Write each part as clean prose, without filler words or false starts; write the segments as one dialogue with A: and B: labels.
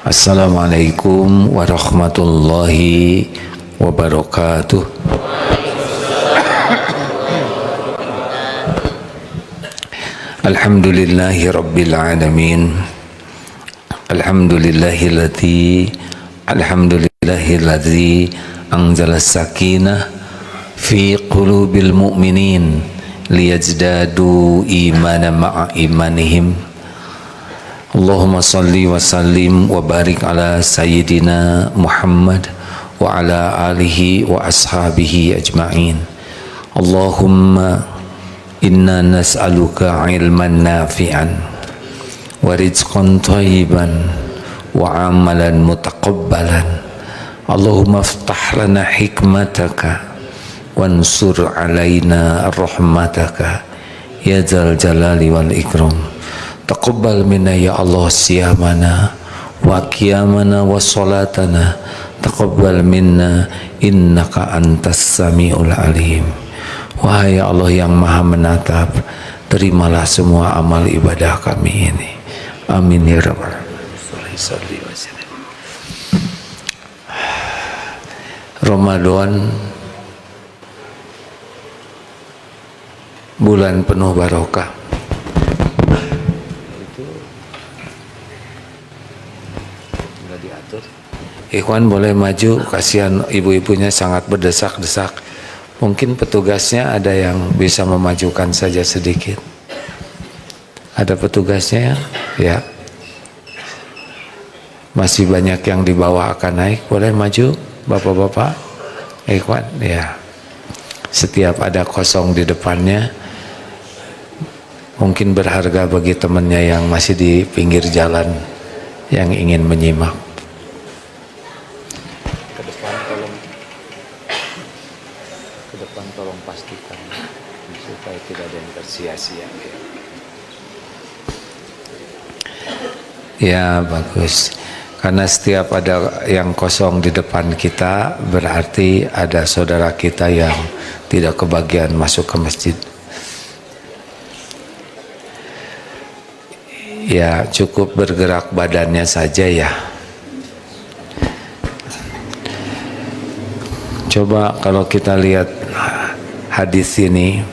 A: Assalamualaikum warahmatullahi wabarakatuh. Alhamdulillahi rabbil alamin. Alhamdulillahilladzi anzala sakinah fi qulubil mu'minin liyazdadu imanan ma'a imanihim. Allahumma salli wa sallim wa barik ala sayyidina Muhammad wa ala alihi wa ashabihi ajma'in. Allahumma inna nas'aluka ilman nafi'an wa rizqan thayyiban wa amalan mutaqabbalan. Allahumma aftah lana hikmataka wansur alaina rahmataka ya dzal jalali wal ikram. Taqabbal minna ya Allah siyamana wa qiyamana wa salatana. Taqabbal minna innaka antas samiul alim. Wahai Allah yang maha menatap, terimalah semua amal ibadah kami ini. Amin ya rabbal alamin. Ramadan, bulan penuh barokah. Ikhwan boleh maju, kasihan ibu-ibunya sangat berdesak-desak. Mungkin petugasnya ada yang bisa memajukan saja sedikit. Ada petugasnya ya? Masih banyak yang di bawah akan naik. Boleh maju bapak-bapak? Ikhwan ya. Setiap ada kosong di depannya, mungkin berharga bagi temannya yang masih di pinggir jalan yang ingin menyimak. Ke depan tolong pastikan supaya tidak ada yang tersia-sia. Ya bagus. Karena setiap ada yang kosong di depan kita, berarti ada saudara kita yang tidak kebagian masuk ke masjid. Ya cukup bergerak badannya saja ya. Coba kalau kita lihat hadis ini,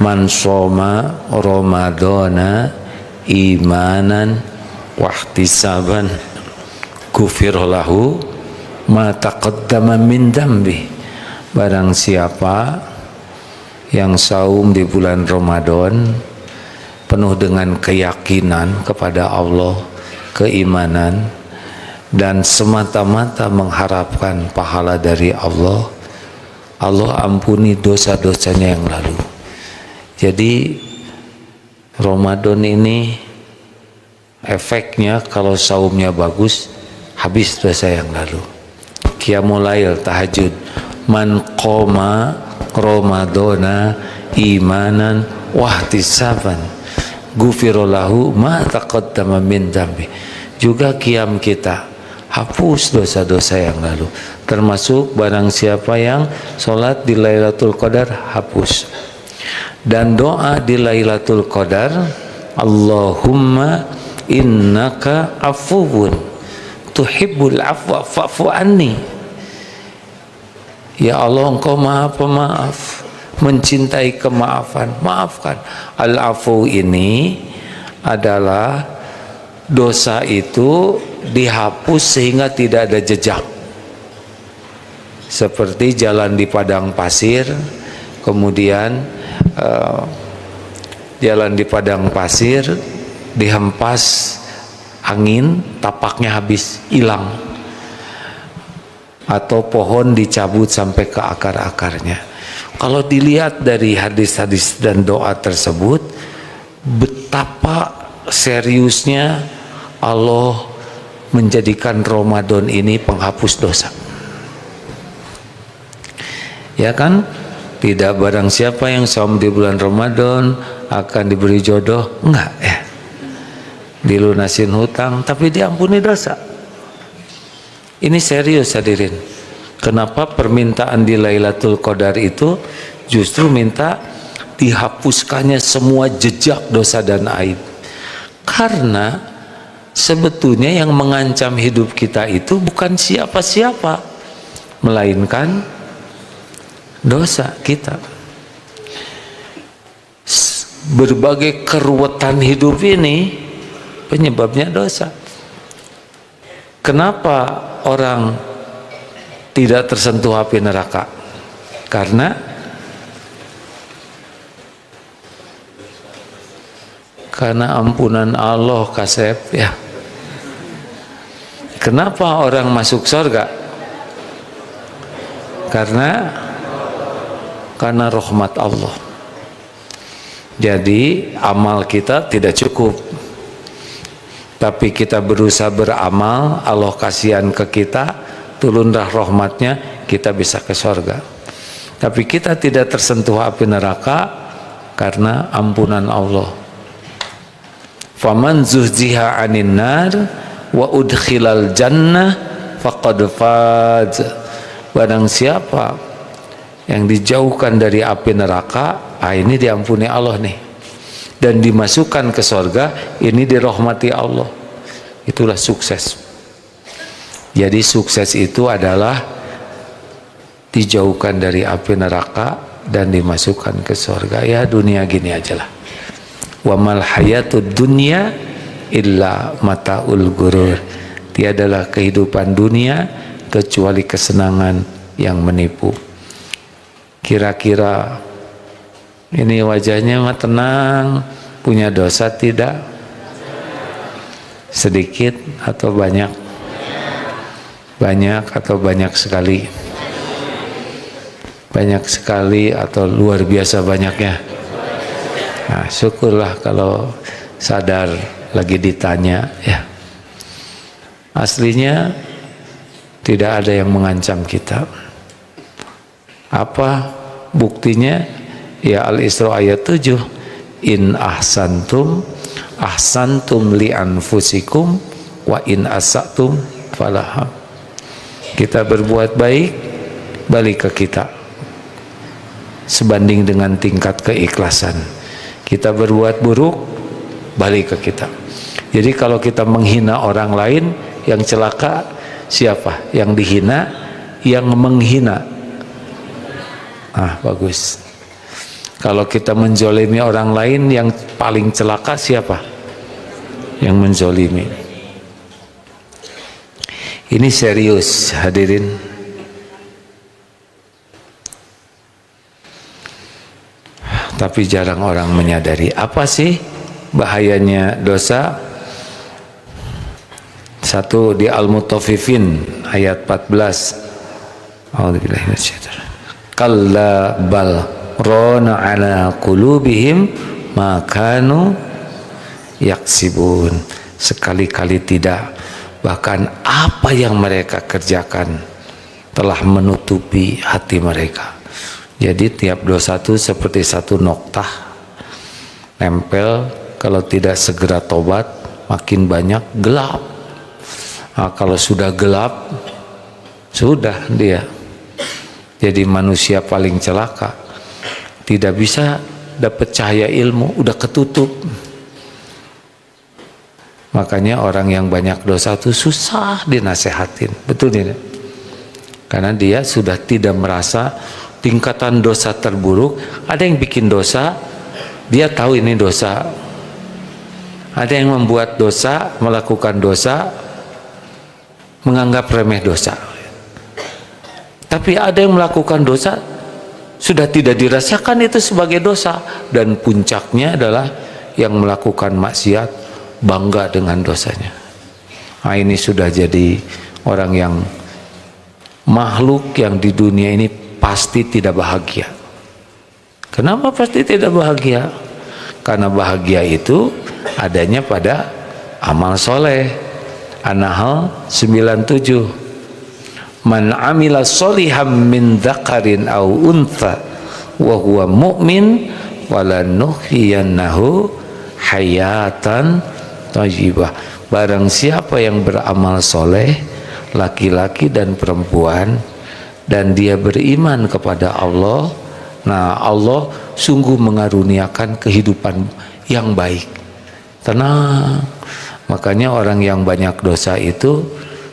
A: man shoma ramadhana imanan wahtisaban ghufira lahu ma taqaddama min dambi. Barang siapa yang saum di bulan Ramadan penuh dengan keyakinan kepada Allah, keimanan, dan semata-mata mengharapkan pahala dari Allah, Allah ampuni dosa-dosanya yang lalu. Jadi Ramadan ini efeknya kalau saumnya bagus, habis dosa yang lalu. Qiyamul lail, tahajud, man qoma ramadhana imanan wahtisaban ghufira lahu ma taqaddama min dzambi. Juga qiyam kita hapus dosa-dosa yang lalu, termasuk barang siapa yang sholat di Lailatul Qadar hapus. Dan doa di Lailatul Qadar, Allahumma innaka afuwun tuhibbul afwa fa'fu anni. Ya Allah, engkau maha pemaaf, mencintai kemaafan, maafkan. Al-afu ini adalah dosa itu dihapus sehingga tidak ada jejak. Seperti jalan di padang pasir, kemudian jalan di padang pasir dihempas angin, tapaknya habis, hilang. Atau pohon dicabut sampai ke akar-akarnya. Kalau dilihat dari hadis-hadis dan doa tersebut, betapa seriusnya Allah menjadikan Ramadan ini penghapus dosa. Ya kan? Tidak barang siapa yang saum di bulan Ramadan akan diberi jodoh, enggak ya. Dilunasin hutang, tapi diampuni dosa. Ini serius hadirin. Kenapa permintaan di Lailatul Qadar itu justru minta dihapuskannya semua jejak dosa dan aib? Karena sebetulnya yang mengancam hidup kita itu bukan siapa-siapa, melainkan dosa kita. Berbagai keruwetan hidup ini penyebabnya dosa. Kenapa orang tidak tersentuh api neraka? Karena ampunan Allah, Kasep, ya. Kenapa orang masuk surga? Karena rahmat Allah. Jadi amal kita tidak cukup, tapi kita berusaha beramal, Allah kasihan ke kita, turunlah rahmatnya, kita bisa ke surga. Tapi kita tidak tersentuh api neraka karena ampunan Allah. Faman zuhziha 'anin nar wa udkhilal jannah faqad faz. Barang siapa yang dijauhkan dari api neraka, ini diampuni Allah nih, dan dimasukkan ke surga, ini dirahmati Allah. Itulah sukses. Jadi sukses itu adalah dijauhkan dari api neraka dan dimasukkan ke surga. Ya, dunia gini aja lah. Wa mal hayatud dunya illa mataul gurur. Tiadalah kehidupan dunia kecuali kesenangan yang menipu. Kira-kira ini wajahnya mah tenang, punya dosa tidak? Sedikit atau banyak? Banyak atau banyak sekali? Banyak sekali atau luar biasa banyaknya? Nah, syukurlah kalau sadar lagi ditanya, ya. Aslinya tidak ada yang mengancam kita. Apa buktinya? Ya, Al-Isra ayat 7. In ahsantum li anfusikum wa in asatum falaha. Kita berbuat baik, balik ke kita sebanding dengan tingkat keikhlasan. Kita berbuat buruk, balik ke kita. Jadi kalau kita menghina orang lain, yang celaka siapa? Yang dihina, yang menghina. Bagus. Kalau kita menzolimi orang lain, yang paling celaka siapa? Yang menzolimi. Ini serius, hadirin. Tapi jarang orang menyadari. Apa sih bahayanya dosa? Satu, di Al-Mutaffifin ayat 14. A'udzubillahi minasyaitonir. Kalla bal rana ala qulubihim ma kanu yaksibun. Sekali-kali tidak, bahkan apa yang mereka kerjakan telah menutupi hati mereka. Jadi tiap dosa itu seperti satu noktah nempel, kalau tidak segera tobat makin banyak gelap. Kalau sudah gelap, sudah dia jadi manusia paling celaka. Tidak bisa dapat cahaya ilmu, udah ketutup. Makanya orang yang banyak dosa itu susah dinasehatin, betul tidak? Karena dia sudah tidak merasa tingkatan dosa terburuk. Ada yang bikin dosa, dia tahu ini dosa. Ada yang membuat dosa, melakukan dosa, menganggap remeh dosa. Tapi ada yang melakukan dosa, sudah tidak dirasakan itu sebagai dosa, dan puncaknya adalah yang melakukan maksiat bangga dengan dosanya. Ini sudah jadi orang yang makhluk yang di dunia ini pasti tidak bahagia. Kenapa pasti tidak bahagia? Karena bahagia itu adanya pada amal soleh. An-Nahl 97. Man amila sholihan min dzakarin aw untha wa huwa mu'min walanuhyiyannahu hayatan thayyibah. Barang siapa yang beramal soleh, laki-laki dan perempuan, dan dia beriman kepada Allah, nah Allah sungguh mengaruniakan kehidupan yang baik, tenang, Makanya orang yang banyak dosa itu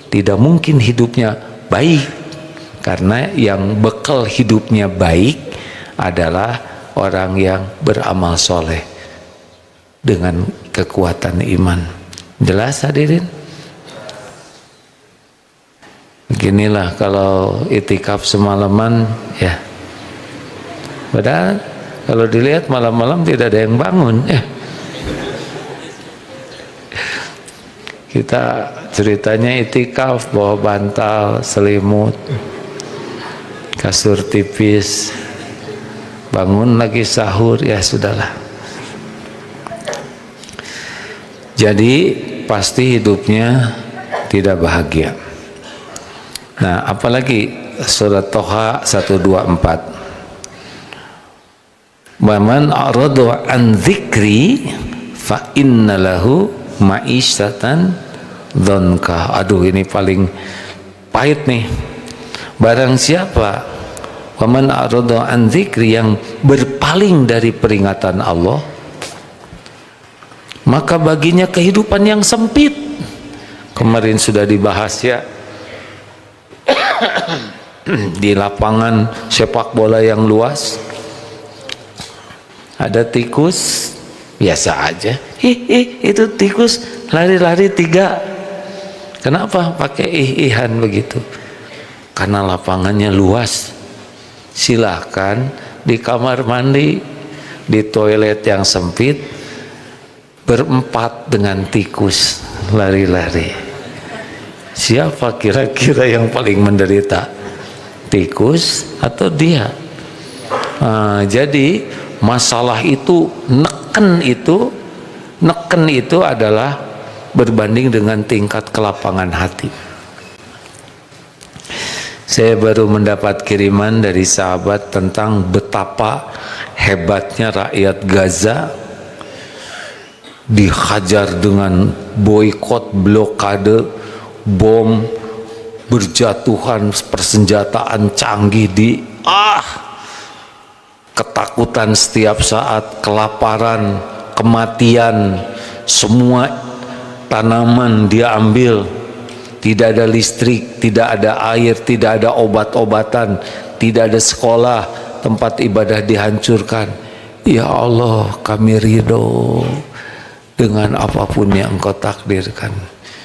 A: tidak mungkin hidupnya baik, karena yang bekal hidupnya baik adalah orang yang beramal soleh dengan kekuatan iman. Jelas hadirin? Beginilah kalau itikaf semalaman ya. Padahal kalau dilihat malam-malam tidak ada yang bangun ya. Kita ceritanya itikaf bawa bantal, selimut, kasur tipis, bangun lagi sahur, ya sudahlah. Jadi pasti hidupnya tidak bahagia. Nah, apalagi surat Toha 124. Waman a'rada an dzikri fa innalahu ma'isyatan dzanka. Aduh, ini paling pahit nih. Barang siapa waman a'rada an dzikri, yang berpaling dari peringatan Allah, maka baginya kehidupan yang sempit. Kemarin sudah dibahas ya, di lapangan sepak bola yang luas ada tikus, biasa aja, itu tikus lari-lari 3. Kenapa pakai ihan begitu? Karena lapangannya luas. Silahkan di kamar mandi, di toilet yang sempit, berempat dengan tikus lari-lari. Siapa kira-kira yang paling menderita? Tikus atau dia? Jadi masalah itu, neken itu adalah berbanding dengan tingkat kelapangan hati. Saya baru mendapat kiriman dari sahabat tentang betapa hebatnya rakyat Gaza, dihajar dengan boikot, blokade, bom, berjatuhan persenjataan canggih, ketakutan setiap saat, kelaparan, kematian, semua tanaman dia ambil, tidak ada listrik, tidak ada air, tidak ada obat-obatan, tidak ada sekolah, tempat ibadah dihancurkan. Ya Allah, kami ridho dengan apapun yang Engkau takdirkan.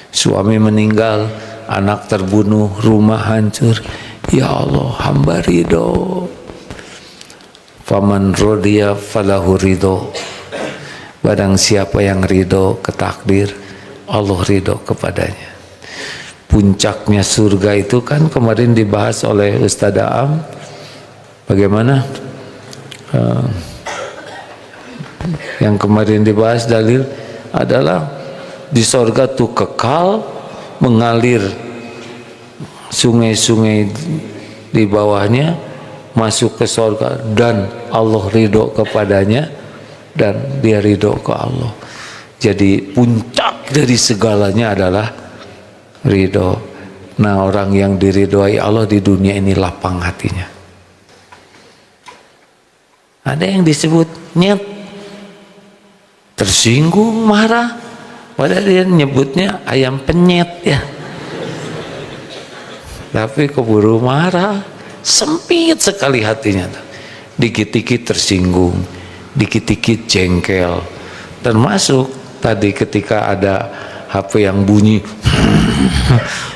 A: Suami meninggal, anak terbunuh, rumah hancur. Ya Allah, hamba ridho. Faman rodiya falahu ridho. Barang siapa yang ridho ke takdir, Allah ridho kepadanya. Puncaknya surga itu kan kemarin dibahas oleh Ustaz Aam. Bagaimana? Yang kemarin dibahas dalil adalah di surga tuh kekal mengalir sungai-sungai di bawahnya masuk ke surga, dan Allah ridho kepadanya dan dia ridho ke Allah. Jadi puncak dari segalanya adalah ridho. Nah, orang yang diridhoi Allah di dunia ini lapang hatinya. Ada yang disebut nyet, tersinggung, marah, padahal dia nyebutnya ayam penyet ya. Tapi keburu marah, sempit sekali hatinya. Dikit-dikit tersinggung, dikit-dikit jengkel. Termasuk tadi ketika ada HP yang bunyi,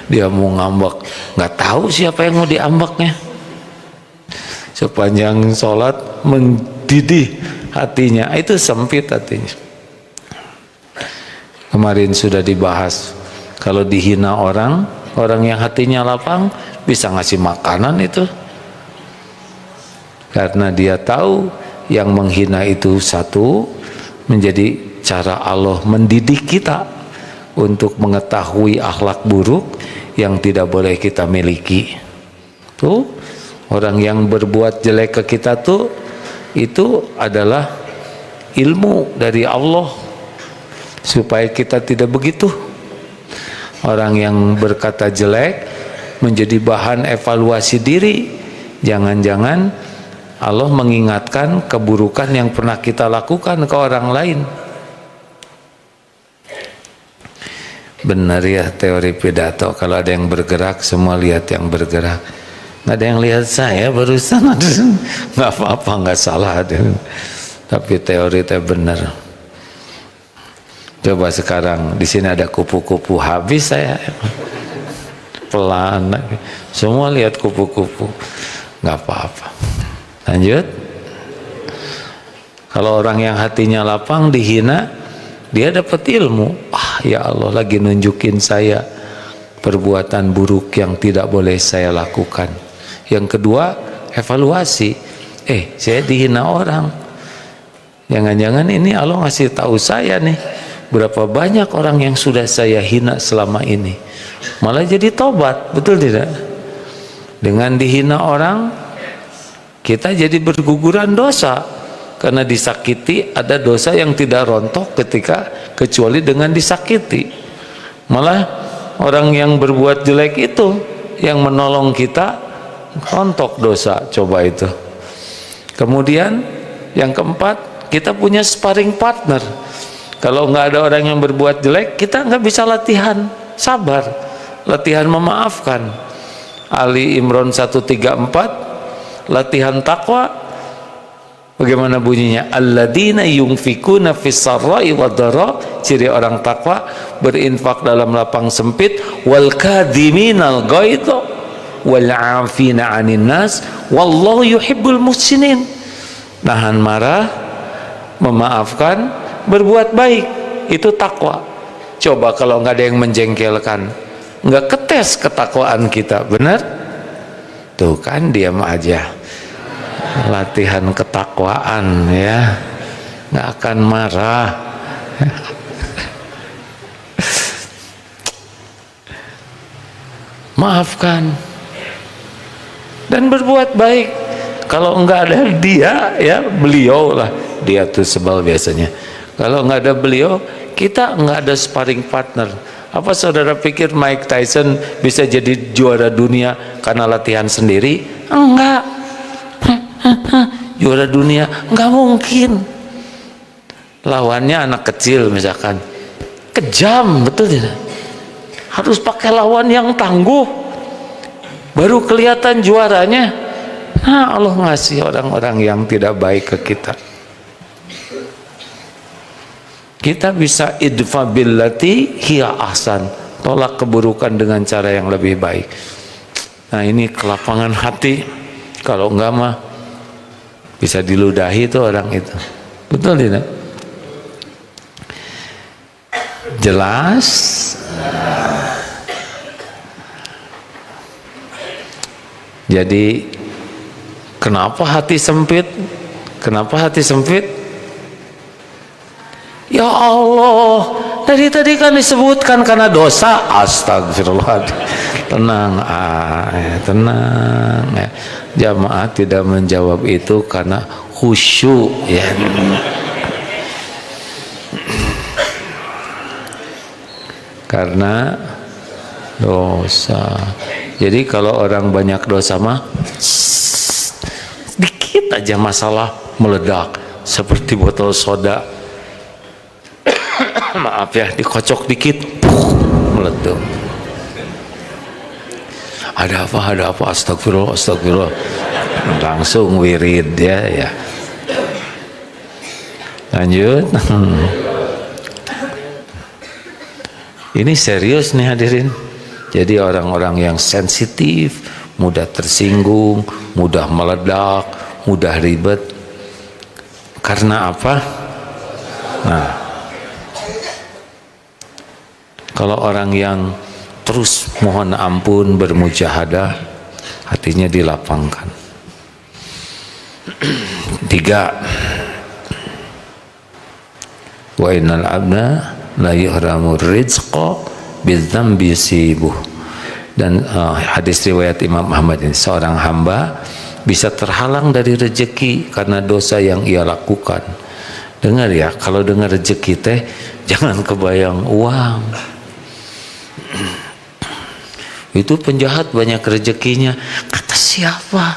A: dia mau ngambek, nggak tahu siapa yang mau diambeknya. Sepanjang sholat mendidih hatinya, itu sempit hatinya. Kemarin sudah dibahas, kalau dihina orang yang hatinya lapang bisa ngasih makanan itu, karena dia tahu yang menghina itu satu menjadi cara Allah mendidik kita untuk mengetahui akhlak buruk yang tidak boleh kita miliki. Tuh, orang yang berbuat jelek ke kita tuh, itu adalah ilmu dari Allah supaya kita tidak begitu. Orang yang berkata jelek menjadi bahan evaluasi diri. Jangan-jangan Allah mengingatkan keburukan yang pernah kita lakukan ke orang lain. Benar ya teori pidato, kalau ada yang bergerak semua lihat yang bergerak. Nggak ada yang lihat saya barusan. Nggak apa-apa, nggak salah. Tapi teori itu benar. Coba sekarang di sini ada kupu-kupu, habis saya. Pelan, semua lihat kupu-kupu. Nggak apa-apa. Lanjut. Kalau orang yang hatinya lapang dihina, dia dapat ilmu. Ya Allah lagi nunjukin saya perbuatan buruk yang tidak boleh saya lakukan. Yang kedua, evaluasi. Saya dihina orang. Jangan-jangan ini Allah ngasih tahu saya nih, berapa banyak orang yang sudah saya hina selama ini. Malah jadi tobat, betul tidak? Dengan dihina orang, kita jadi berguguran dosa. Karena disakiti, ada dosa yang tidak rontok kecuali dengan disakiti. Malah orang yang berbuat jelek itu yang menolong kita, rontok dosa. Coba itu. Kemudian yang keempat, kita punya sparring partner. Kalau nggak ada orang yang berbuat jelek, kita nggak bisa latihan sabar, latihan memaafkan. Ali Imran 134, latihan takwa. Bagaimana bunyinya? Alladzina yunfikuna fis sarra'i wadh-dharra, ciri orang takwa berinfak dalam lapang sempit, wal kadhiminal ghaidha wal 'afina 'anil nas wallahu yuhibbul muhsinin. Nahan marah, memaafkan, berbuat baik, itu takwa. Coba kalau nggak ada yang menjengkelkan, nggak ketes ketakwaan kita, benar? Tuh kan, diam aja. Latihan ketakwaan ya, nggak akan marah. Maafkan dan berbuat baik. Kalau nggak ada dia, ya beliau lah, dia tuh sebal biasanya. Kalau nggak ada beliau, kita nggak ada sparring partner. Apa saudara pikir Mike Tyson bisa jadi juara dunia karena latihan sendiri? Enggak. Juara dunia nggak mungkin. Lawannya anak kecil misalkan, kejam, betul tidak? Harus pakai lawan yang tangguh, baru kelihatan juaranya. Nah, Allah ngasih orang-orang yang tidak baik ke kita. Kita bisa idfa billati hiya ahsan, tolak keburukan dengan cara yang lebih baik. Nah, ini kelapangan hati. Kalau enggak mah bisa diludahi tuh orang itu, betul tidak? Jelas? Jadi kenapa hati sempit? Kenapa hati sempit? Ya Allah, dari tadi kan disebutkan karena dosa. Astagfirullah. Tenang, tenang ya. Jamaah tidak menjawab itu karena khusyuk ya. Karena dosa. Jadi kalau orang banyak dosa mah sedikit aja masalah meledak, seperti botol soda. Maaf ya, dikocok dikit meledak. Ada apa, astagfirullah, astagfirullah, langsung wirid ya. Lanjut. Ini serius nih hadirin. Jadi orang-orang yang sensitif, mudah tersinggung, mudah meledak, mudah ribet. Karena apa? Nah, kalau orang yang terus mohon ampun, bermujahadah, hatinya dilapangkan. 3, wa innal abda la yuhramu rizqa bidzambi yusibuh. Dan hadis riwayat Imam Ahmad ini, seorang hamba bisa terhalang dari rezeki karena dosa yang ia lakukan. Dengar ya, kalau dengar rezeki teh jangan kebayang uang. Itu penjahat banyak rezekinya. Kata siapa?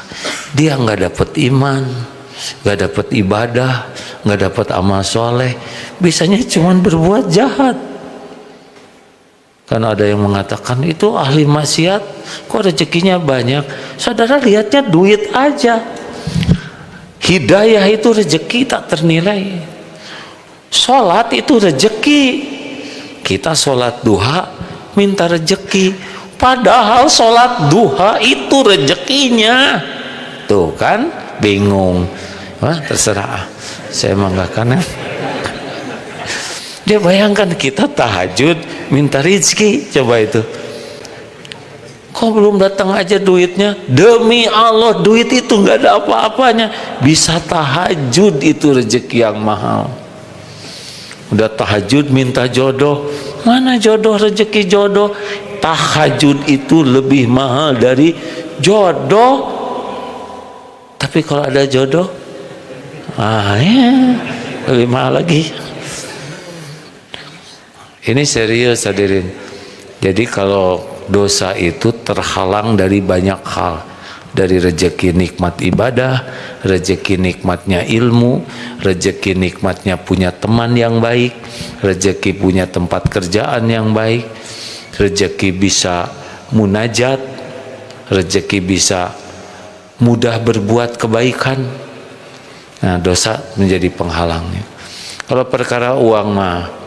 A: Dia nggak dapat iman, nggak dapat ibadah, nggak dapat amal soleh, bisanya cuma berbuat jahat. Kan ada yang mengatakan itu ahli maksiat kok rezekinya banyak. Saudara lihatnya duit aja. Hidayah itu rezeki tak ternilai. Sholat itu rezeki. Kita sholat duha minta rezeki, padahal sholat duha itu rezekinya. Tuh kan bingung. Wah, terserah, saya manggakan ya. Dia bayangkan kita tahajud minta rezeki, coba itu. Kok belum datang aja duitnya? Demi Allah duit itu nggak ada apa-apanya. Bisa tahajud itu rezeki yang mahal. Udah tahajud minta jodoh, mana jodoh, rezeki jodoh? Tahajud itu lebih mahal dari jodoh. Tapi kalau ada jodoh, lebih mahal lagi. Ini serius hadirin. Jadi kalau dosa itu terhalang dari banyak hal, dari rezeki nikmat ibadah, rezeki nikmatnya ilmu, rezeki nikmatnya punya teman yang baik, rezeki punya tempat kerjaan yang baik, rezeki bisa munajat, rezeki bisa mudah berbuat kebaikan. Nah, dosa menjadi penghalangnya. Kalau perkara uang mah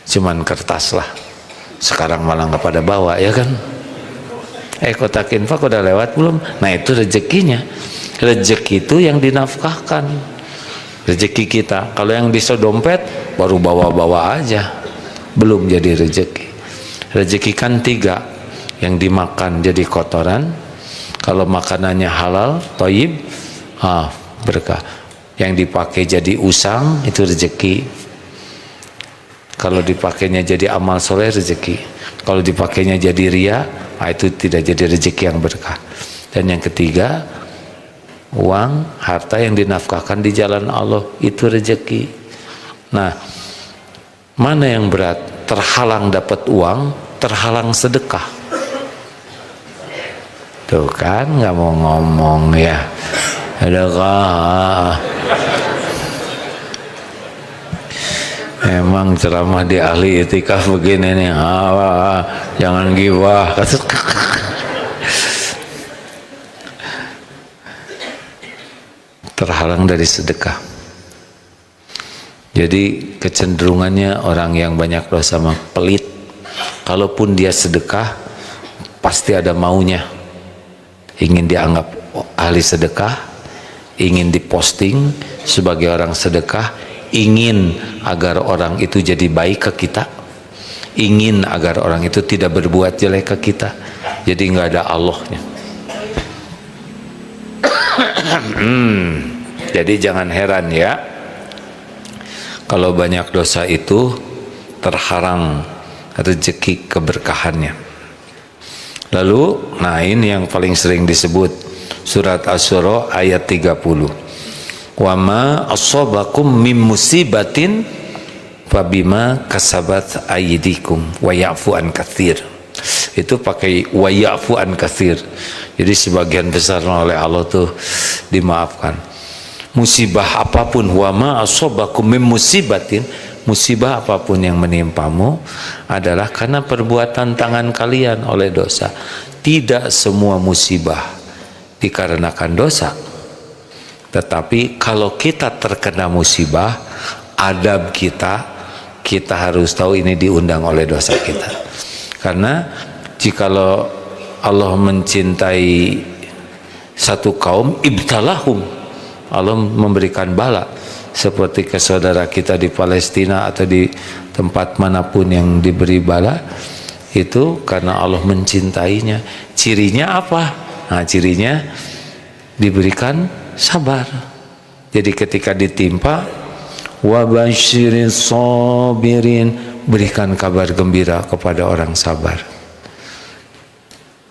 A: cuman kertas lah. Sekarang malah nggak pada bawa, ya kan? Kotak infak udah lewat belum? Nah, itu rezekinya. Rezeki itu yang dinafkahkan. Rezeki kita. Kalau yang bisa dompet baru bawa-bawa aja, belum jadi rezeki. Rezeki kan 3. Yang dimakan jadi kotoran. Kalau makanannya halal, thayyib, berkah. Yang dipakai jadi usang, itu rezeki. Kalau dipakainya jadi amal soleh, rezeki. Kalau dipakainya jadi ria, itu tidak jadi rezeki yang berkah. Dan yang ketiga, uang, harta yang dinafkahkan di jalan Allah, itu rezeki. Nah, mana yang berat? Terhalang dapat uang, terhalang sedekah. Tuh kan, nggak mau ngomong ya. Sedekah. Emang ceramah di ahli itikaf begini nih, jangan gibah. Terhalang dari sedekah. Jadi kecenderungannya orang yang banyak dosa mah pelit. Kalaupun dia sedekah, pasti ada maunya. Ingin dianggap ahli sedekah, ingin diposting sebagai orang sedekah, ingin agar orang itu jadi baik ke kita, ingin agar orang itu tidak berbuat jelek ke kita. Jadi nggak ada Allahnya. Jadi jangan heran ya kalau banyak dosa itu terhalang rezeki keberkahannya. Lalu, nah ini yang paling sering disebut surat Asy-Syura ayat 30. Wa ma asabakum mim musibatin fabima kasabat aydikum wa ya'fu an katsir. Itu pakai wa ya'fu an katsir. Jadi sebagian besar oleh Allah tuh dimaafkan. Musibah apapun, wa ma asabakum mim musibatin, musibah apapun yang menimpamu adalah karena perbuatan tangan kalian oleh dosa. Tidak semua musibah dikarenakan dosa. Tetapi kalau kita terkena musibah, adab kita harus tahu ini diundang oleh dosa kita. Karena jikalau Allah mencintai satu kaum, ibtalahum, Allah memberikan bala, seperti ke saudara kita di Palestina atau di tempat manapun yang diberi bala, itu karena Allah mencintainya. Cirinya apa? Nah, cirinya diberikan sabar. Jadi ketika ditimpa, wabashirin sabirin, berikan kabar gembira kepada orang sabar.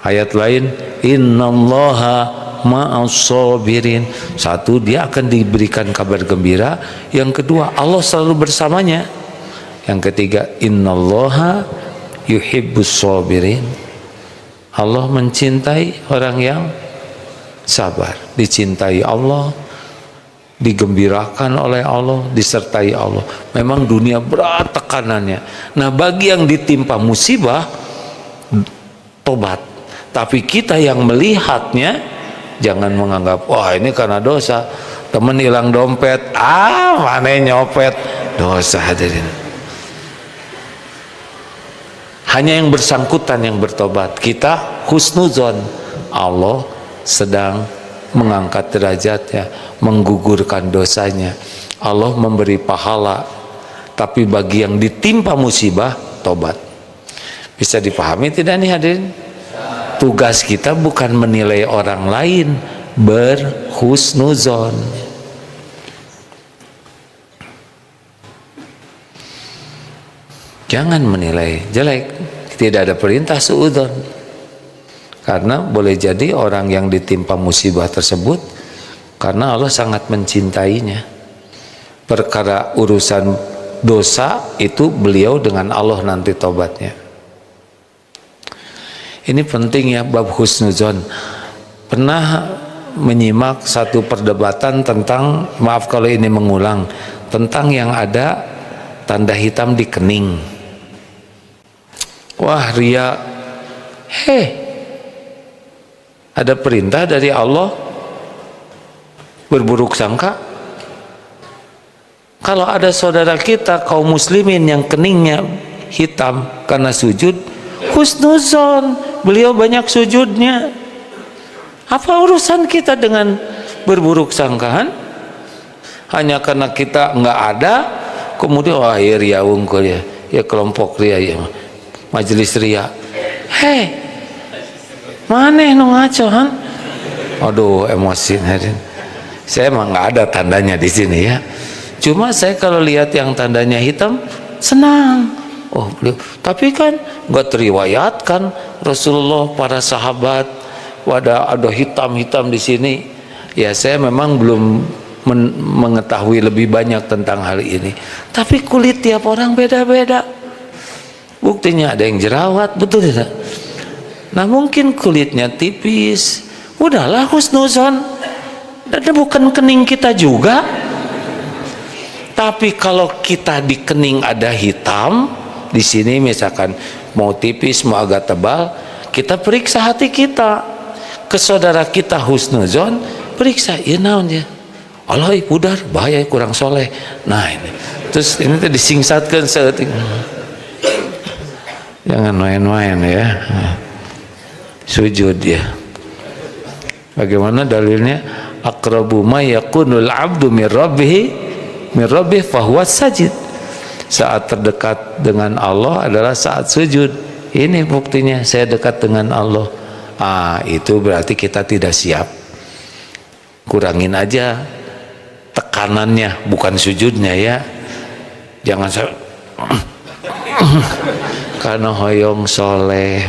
A: Ayat lain, innallaha ma'as sabirin. Satu, dia akan diberikan kabar gembira. Yang kedua, Allah selalu bersamanya. Yang ketiga, innallaha yuhibbus sabirin. Allah mencintai orang yang sabar. Dicintai Allah, digembirakan oleh Allah, disertai Allah. Memang dunia berat tekanannya. Nah, bagi yang ditimpa musibah, tobat. Tapi kita yang melihatnya, jangan menganggap, wah ini karena dosa. Temen hilang dompet, mana nyopet, dosa. Hadirin. Hanya yang bersangkutan yang bertobat. Kita husnuzon, Allah sedang mengangkat derajatnya, menggugurkan dosanya. Allah memberi pahala. Tapi bagi yang ditimpa musibah, tobat. Bisa dipahami tidak nih hadirin? Tugas kita bukan menilai orang lain, berhusnuzon. Jangan menilai jelek. Tidak ada perintah suudzon. Karena boleh jadi orang yang ditimpa musibah tersebut karena Allah sangat mencintainya. Perkara urusan dosa itu beliau dengan Allah nanti tobatnya. Ini penting ya, bab husnuzon. Pernah menyimak satu perdebatan tentang, maaf kalau ini mengulang, tentang yang ada tanda hitam di kening. Wah, ria. Ada perintah dari Allah berburuk sangka. Kalau ada saudara kita kaum muslimin yang keningnya hitam karena sujud, husnuzon, beliau banyak sujudnya. Apa urusan kita dengan berburuk sangkaan? Hanya karena kita nggak ada, kemudian wah ya ria wungkul ya kelompok ria ya, majelis ria. Maneh nu ngaco han? Aduh, emosi hadirin. Saya emang nggak ada tandanya di sini ya. Cuma saya kalau lihat yang tandanya hitam senang. Oh, beliau. Tapi kan nggak teriwayatkan Rasulullah, para sahabat ada hitam-hitam di sini. Ya saya memang belum mengetahui lebih banyak tentang hal ini. Tapi kulit tiap orang beda-beda. Buktinya ada yang jerawat, betul tidak? Nah mungkin kulitnya tipis, udahlah husnuzon, dan bukan kening kita juga. Tapi kalau kita di kening ada hitam, di sini misalkan mau tipis mau agak tebal, kita periksa hati kita, ke saudara kita husnuzon, periksa, ya naon ya, Allah pudar, bahaya kurang soleh. Nah ini, terus ini tuh disingsatkan seetik. Jangan main-main ya. Sujud ya. Bagaimana dalilnya? Aqrabu ma yakunul 'abdu min rabbih fahuwa sajid. Saat terdekat dengan Allah adalah saat sujud. Ini buktinya saya dekat dengan Allah. Itu berarti kita tidak siap. Kurangin aja tekanannya, bukan sujudnya ya. Jangan karena hoyong soleh.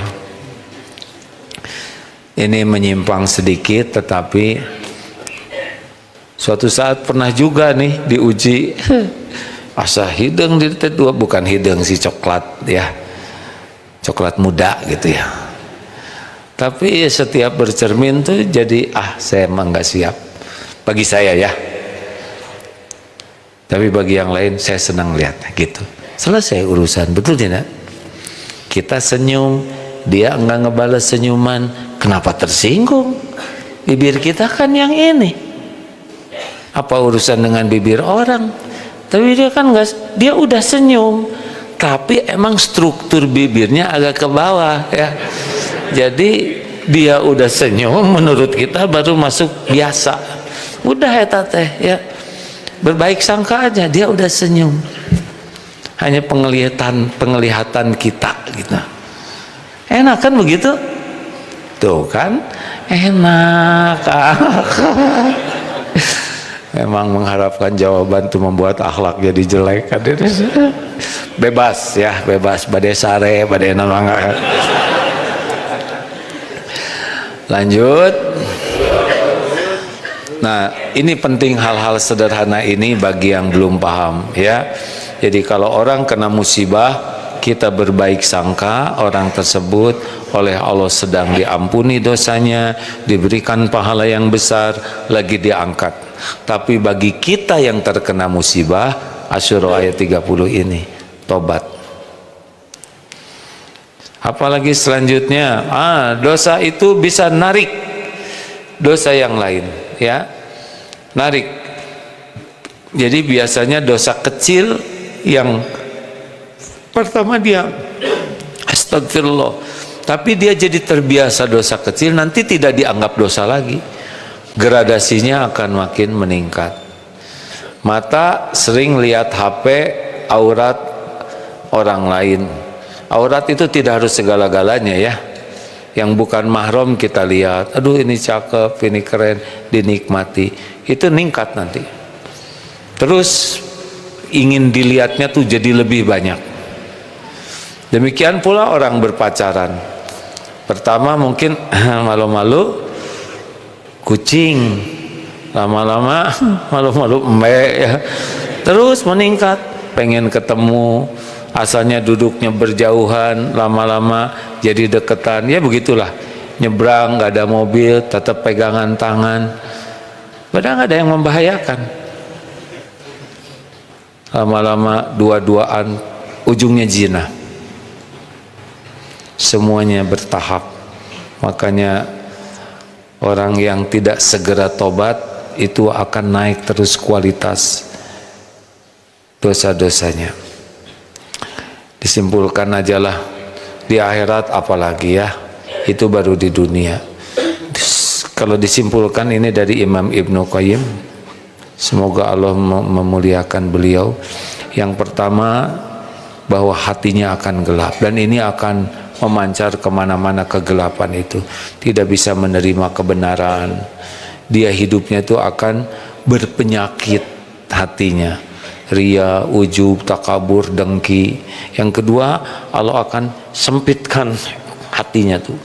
A: Ini menyimpang sedikit, tetapi suatu saat pernah juga nih diuji asa hidung di dua, bukan hidung si coklat ya, coklat muda gitu ya. Tapi setiap bercermin tuh jadi saya emang nggak siap bagi saya ya. Tapi bagi yang lain saya senang lihat gitu. Selesai urusan, betul tidak? Kita senyum, dia enggak ngebales senyuman. Kenapa tersinggung? Bibir kita kan yang ini. Apa urusan dengan bibir orang? Tapi dia kan enggak, dia udah senyum. Tapi emang struktur bibirnya agak ke bawah ya. Jadi dia udah senyum, menurut kita baru masuk biasa. Udah ya teh ya. Berbaik sangka aja, dia udah senyum. Hanya penglihatan kita gitu. Enak kan begitu? Tuh kan enak. Memang mengharapkan jawaban itu membuat akhlak jadi jelek. Bebas ya, bebas badai sare, badai namanga. Lanjut. Nah, ini penting hal-hal sederhana ini bagi yang belum paham ya. Jadi kalau orang kena musibah, kita berbaik sangka orang tersebut oleh Allah sedang diampuni dosanya, diberikan pahala yang besar, lagi diangkat. Tapi bagi kita yang terkena musibah, Asyura ayat 30 ini, tobat. Apalagi selanjutnya, dosa itu bisa narik dosa yang lain, ya, narik. Jadi biasanya dosa kecil yang pertama dia astagfirullah, tapi dia jadi terbiasa dosa kecil, nanti tidak dianggap dosa lagi, gradasinya akan makin meningkat. Mata sering lihat HP aurat orang lain. Aurat itu tidak harus segala-galanya, ya. Yang bukan mahram kita lihat, aduh ini cakep, ini keren, dinikmati, itu meningkat nanti. Terus ingin dilihatnya tuh jadi lebih banyak. Demikian pula orang berpacaran. Pertama mungkin malu-malu kucing, lama-lama malu-malu embek, ya. Terus meningkat, pengen ketemu, asalnya duduknya berjauhan, lama-lama jadi deketan, ya begitulah. Nyebrang nggak ada mobil, tetap pegangan tangan, padahal nggak ada yang membahayakan. Lama-lama dua-duaan, ujungnya zina. Semuanya bertahap. Makanya orang yang tidak segera tobat itu akan naik terus kualitas dosa-dosanya. Disimpulkan ajalah, di akhirat apalagi, ya, itu baru di dunia. Kalau disimpulkan ini dari Imam Ibnu Qayyim, semoga Allah memuliakan beliau. Yang pertama, bahwa hatinya akan gelap, dan ini akan memancar kemana-mana kegelapan itu. Tidak bisa menerima kebenaran. Dia hidupnya itu akan berpenyakit hatinya. Ria, ujub, takabur, dengki. Yang kedua, Allah akan sempitkan hatinya tuh.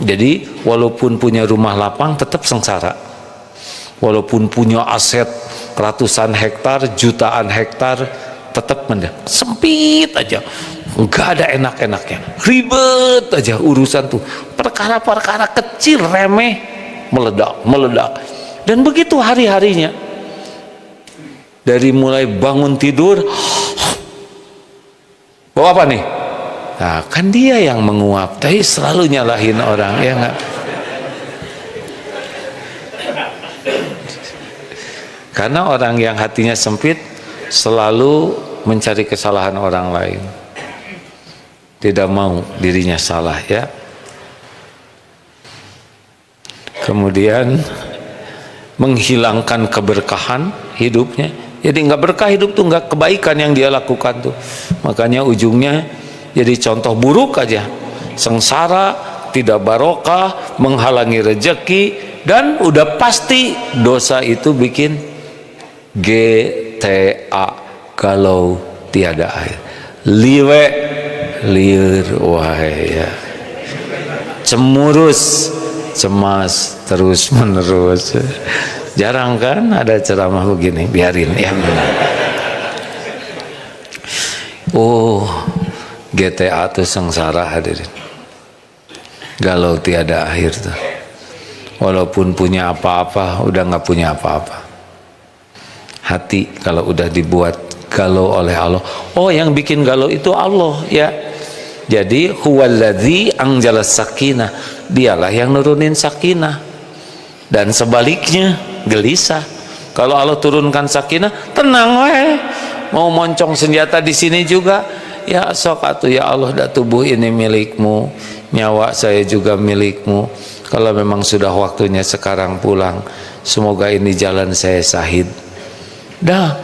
A: Jadi walaupun punya rumah lapang tetap sengsara. Walaupun punya aset ratusan hektar, jutaan hektar, tetap sempit aja, nggak ada enak-enaknya, ribet aja urusan tuh, perkara-perkara kecil remeh meledak. Dan begitu hari-harinya, dari mulai bangun tidur, bawa apa nih? Nah, kan dia yang menguap, tapi selalu nyalahin orang, ya nggak? Karena orang yang hatinya sempit selalu mencari kesalahan orang lain, tidak mau dirinya salah, ya. Kemudian menghilangkan keberkahan hidupnya. Jadi nggak berkah hidup tuh, nggak kebaikan yang dia lakukan tuh. Makanya ujungnya jadi contoh buruk aja, sengsara, tidak barokah, menghalangi rezeki, dan udah pasti dosa itu bikin GTA, galau tiada air, liwe lir, wahai, ya, cemurus, cemas terus menerus. Jarang kan ada ceramah begini, biarin, ya. Oh, GTA tuh sengsara, hadirin, galau tiada akhir tuh. Walaupun punya apa-apa, udah nggak punya apa-apa. Hati kalau udah dibuat galau oleh Allah, oh yang bikin galau itu Allah, ya. Jadi huwallazi anjalas sakinah, dialah yang nurunin sakinah. Dan sebaliknya gelisah. Kalau Allah turunkan sakinah, tenang weh, mau moncong senjata di sini juga, ya sok atuh, ya Allah, dah tubuh ini milikmu, nyawa saya juga milikmu. Kalau memang sudah waktunya sekarang pulang, semoga ini jalan saya sahid. Dah.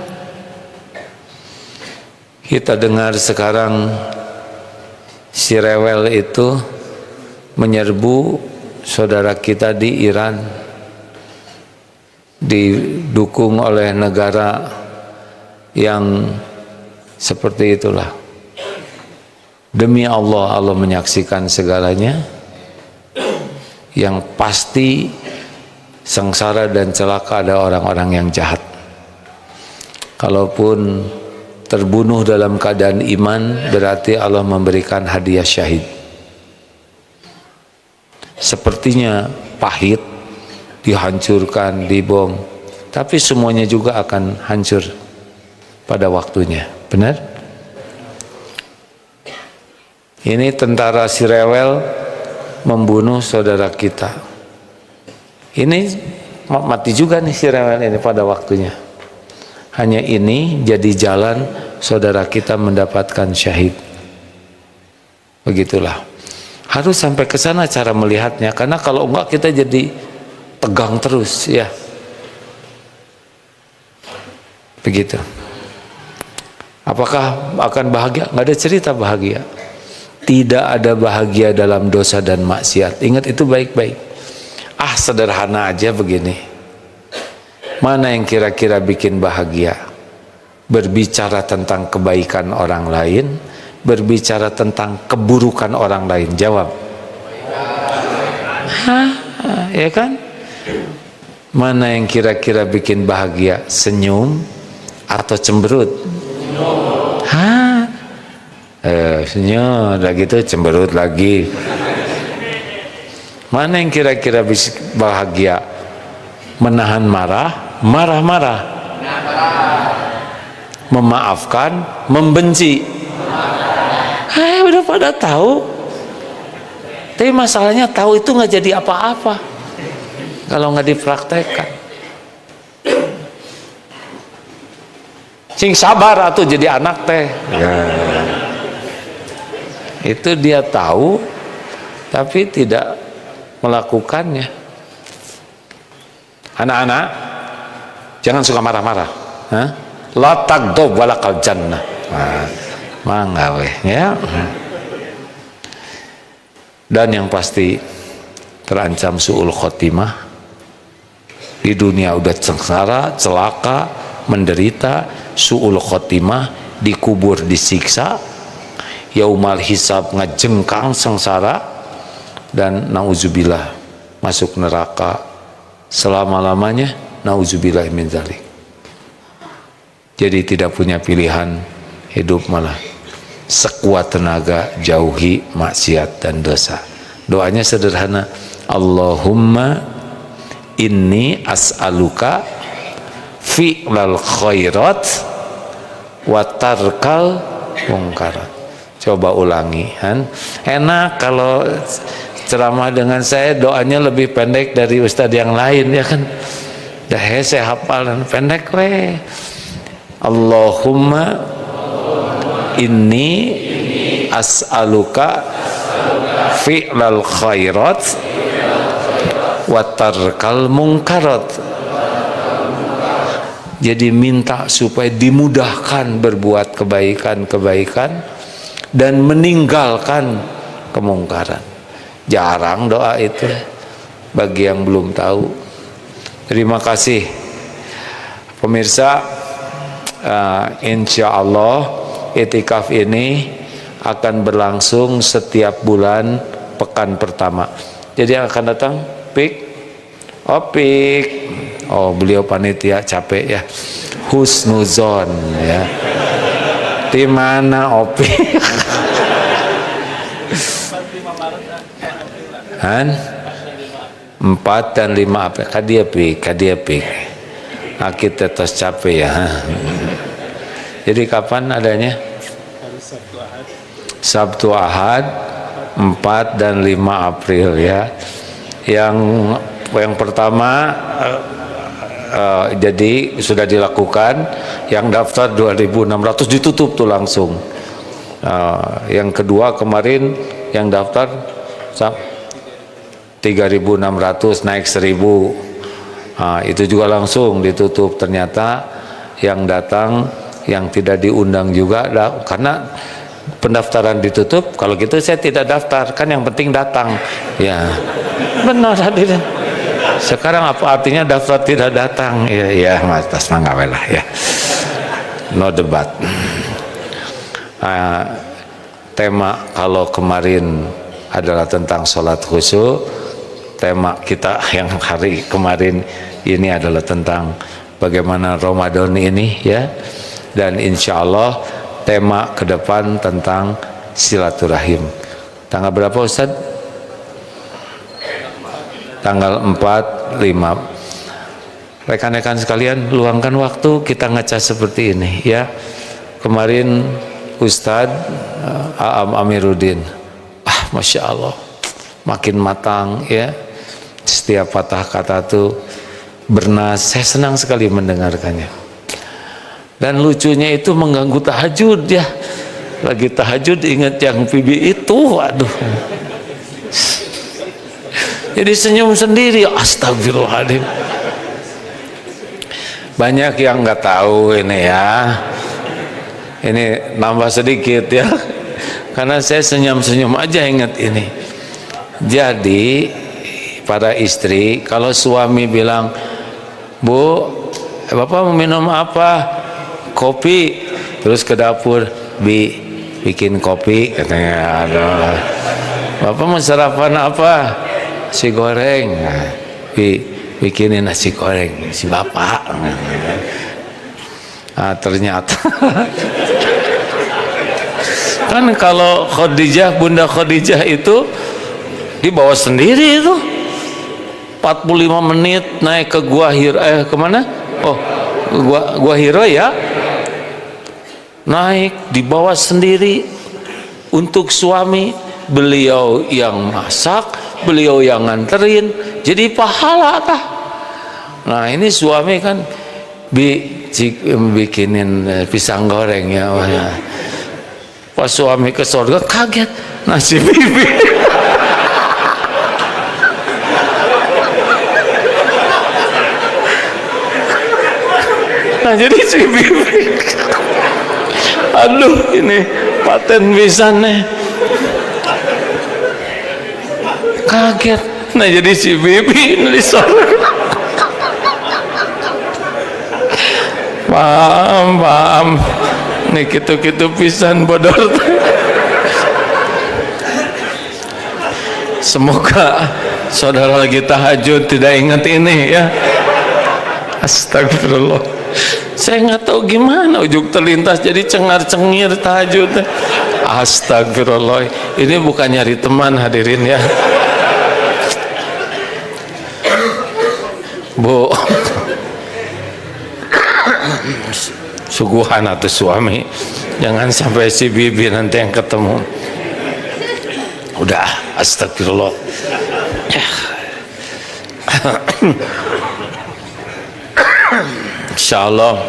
A: Kita dengar sekarang si rewel itu menyerbu saudara kita di Iran, didukung oleh negara yang seperti itulah. Demi Allah, Allah menyaksikan segalanya. Yang pasti sengsara dan celaka ada orang-orang yang jahat. Kalaupun terbunuh dalam keadaan iman, berarti Allah memberikan hadiah syahid. Sepertinya pahit, dihancurkan, dibom, tapi semuanya juga akan hancur pada waktunya. Benar? Ini tentara si rewel membunuh saudara kita. Ini mati juga nih si rewel ini pada waktunya. Hanya ini jadi jalan saudara kita mendapatkan syahid. Begitulah. Harus sampai ke sana cara melihatnya, karena kalau enggak kita jadi tegang terus ya. Begitu. Apakah akan bahagia? Enggak ada cerita bahagia. Tidak ada bahagia dalam dosa dan maksiat. Ingat itu baik-baik. Sederhana aja begini. Mana yang kira-kira bikin bahagia? Berbicara tentang kebaikan orang lain, berbicara tentang keburukan orang lain. Jawab. Ya kan? Mana yang kira-kira bikin bahagia? Senyum atau cemberut? Senyum, udah gitu cemberut lagi. Mana yang kira-kira bahagia? Menahan marah, marah-marah, memaafkan, membenci. Udah pada tahu. Tapi masalahnya tahu itu nggak jadi apa-apa kalau nggak dipraktekkan. Sing sabar atau jadi anak teh. Ya. Itu dia tahu tapi tidak melakukannya. Anak-anak jangan suka marah-marah. La taghdab walakal jannah. Mangga weh ya. Dan yang pasti terancam su'ul khotimah. Di dunia udah sengsara, celaka, menderita, su'ul khotimah, dikubur disiksa, yaumal hisab ngejengkang sengsara, dan nauzubillah masuk neraka selama-lamanya, nauzubillah min dzalik. Jadi tidak punya pilihan hidup, malah sekuat tenaga jauhi maksiat dan dosa. Doanya sederhana, Allahumma inni as'aluka fi'lal khairat wa tarkal mungkarat. Coba ulangi kan. Enak kalau ceramah dengan saya, doanya lebih pendek dari ustadz yang lain ya kan. Dah saya hafal dan pendek weh. Allahumma inni as'aluka fi'lal khairat wa tarkal munkarat. Jadi minta supaya dimudahkan berbuat kebaikan-kebaikan dan meninggalkan kemungkaran. Jarang doa itu bagi yang belum tahu. Terima kasih pemirsa. Insya Allah itikaf ini akan berlangsung setiap bulan pekan pertama. Jadi yang akan datang Pik. Oh, beliau panitia capek ya. Husnuzon ya. Di mana Opik? 4 dan 5 apa? Kadia pik. Kita terus capek ya. Jadi kapan adanya? Sabtu Ahad 4 dan 5 April ya. Yang pertama jadi sudah dilakukan, yang daftar 2.600 ditutup tuh langsung. Yang kedua kemarin yang daftar 3.600 naik 1.000. Itu juga langsung ditutup. Ternyata yang datang yang tidak diundang juga karena pendaftaran ditutup. Kalau gitu saya tidak daftar, kan yang penting datang ya. Benar hadirin. Sekarang apa artinya daftar tidak datang? Ya mas, tas manggawelah ya. No debat. Tema kalau kemarin adalah tentang sholat khusyuk, tema kita yang hari kemarin ini adalah tentang bagaimana Ramadan ini ya dan insya Allah tema ke depan tentang silaturahim. Tanggal berapa Ustaz? Tanggal 4, 5. Rekan-rekan sekalian, luangkan waktu kita ngecas seperti ini ya. Kemarin Ustadz Aam Amiruddin, Masya Allah, makin matang ya. Setiap patah kata tuh bernas, saya senang sekali mendengarkannya. Dan lucunya itu mengganggu tahajud ya. Lagi tahajud ingat yang pibi itu, aduh. Jadi senyum sendiri, astagfirullahaladzim. Banyak yang nggak tahu ini ya. Ini nambah sedikit ya. Karena saya senyum-senyum aja ingat ini. Jadi para istri, kalau suami bilang, Bu, Bapak mau minum apa? Kopi. Terus ke dapur, bikin kopi katanya. Aduh. Bapak mau sarapan apa? Nasi goreng. Nah, bikinin nasi goreng si bapak. Nah, ternyata kan kalau Khadijah, Bunda Khadijah itu dibawa sendiri itu 45 menit naik ke Gua Hira, kemana? Oh, Gua Hira ya. Naik dibawa sendiri untuk suami, beliau yang masak, beliau yang nganterin, jadi pahala kah? Nah ini suami kan bikinin pisang goreng ya. Pas suami ke surga kaget, nasi bibi. Nah jadi si bibi, aduh ini paten pisan nih. Kaget. Nah jadi si bibi nulis surga. Paham. Nih gitu-gitu pisan bodor. Semoga saudara lagi tahajud tidak ingat ini ya. Astagfirullah. Saya nggak tahu gimana ujuk terlintas jadi cengar-cengir tahajud. Astagfirullah. Ini bukan nyari teman hadirin ya. Bu, suguhan atau suami, jangan sampai si bibi nanti yang ketemu. Udah, astagfirullah. Insya Allah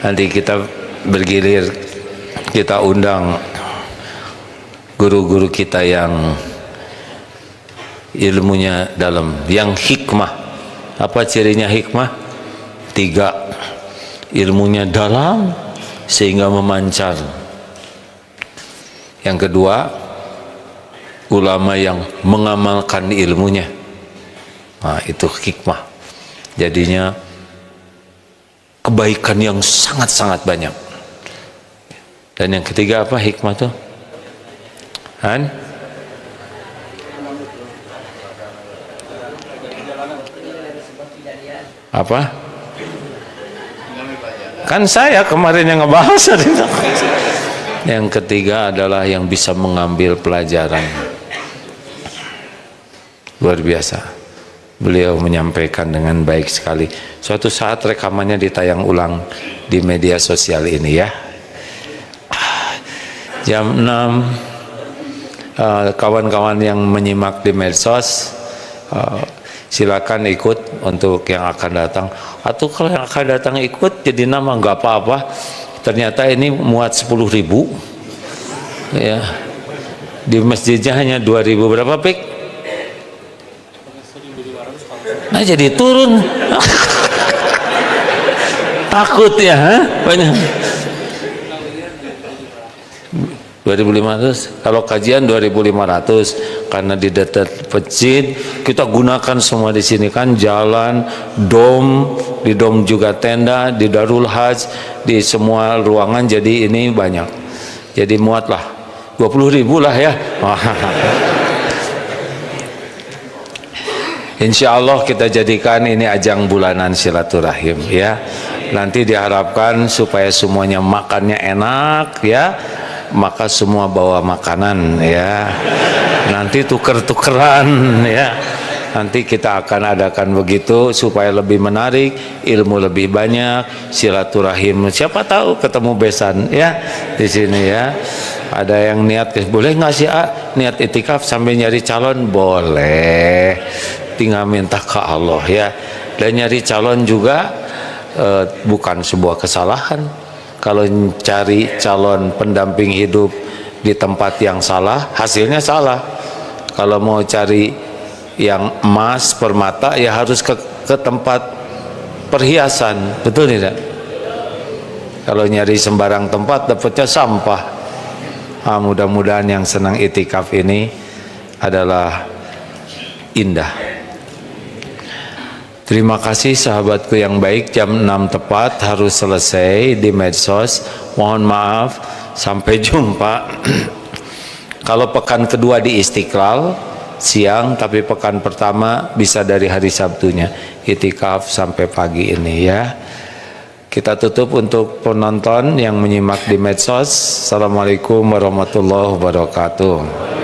A: nanti kita bergilir, kita undang guru-guru kita yang ilmunya dalam, yang hikmah. Apa cirinya hikmah? 3, ilmunya dalam sehingga memancar. Yang kedua, ulama yang mengamalkan ilmunya. Nah itu hikmah. Jadinya kebaikan yang sangat-sangat banyak. Dan yang ketiga apa hikmah tuh? Apa? Kan saya kemarin yang ngebahas. Yang ketiga adalah yang bisa mengambil pelajaran. Luar biasa. Beliau menyampaikan dengan baik sekali. Suatu saat rekamannya ditayang ulang di media sosial ini ya. Jam 6 kawan-kawan yang menyimak di medsos, silakan ikut untuk yang akan datang. Atau kalau yang akan datang ikut jadi nama nggak apa-apa. Ternyata ini muat 10.000 ya. Di masjidnya hanya 2.000 berapa pik? Nah jadi turun. Takut ya, banyak. 2.500, kalau kajian 2.500 karena di dekat masjid kita gunakan semua di sini kan, jalan, dom, di dom juga tenda, di Darul Haj, di semua ruangan, jadi ini banyak. Jadi muatlah 20.000 lah ya. Insya Allah kita jadikan ini ajang bulanan silaturahim ya. Nanti diharapkan supaya semuanya makannya enak ya, maka semua bawa makanan ya. Nanti tuker-tukeran ya. Nanti kita akan adakan begitu supaya lebih menarik, ilmu lebih banyak, silaturahim. Siapa tahu ketemu besan ya di sini ya. Ada yang niat, boleh nggak sih niat itikaf sambil nyari calon? Boleh. Tinggal minta ke Allah ya. Dan nyari calon juga bukan sebuah kesalahan. Kalau cari calon pendamping hidup di tempat yang salah, hasilnya salah. Kalau mau cari yang emas permata ya harus ke tempat perhiasan, betul tidak? Kalau nyari sembarang tempat dapatnya sampah. Mudah-mudahan yang senang itikaf ini adalah indah. Terima kasih sahabatku yang baik, jam 6 tepat harus selesai di medsos. Mohon maaf, sampai jumpa. Kalau pekan kedua di Istiqlal siang, tapi pekan pertama bisa dari hari Sabtunya itikaf sampai pagi ini ya. Kita tutup untuk penonton yang menyimak di medsos. Assalamualaikum warahmatullahi wabarakatuh.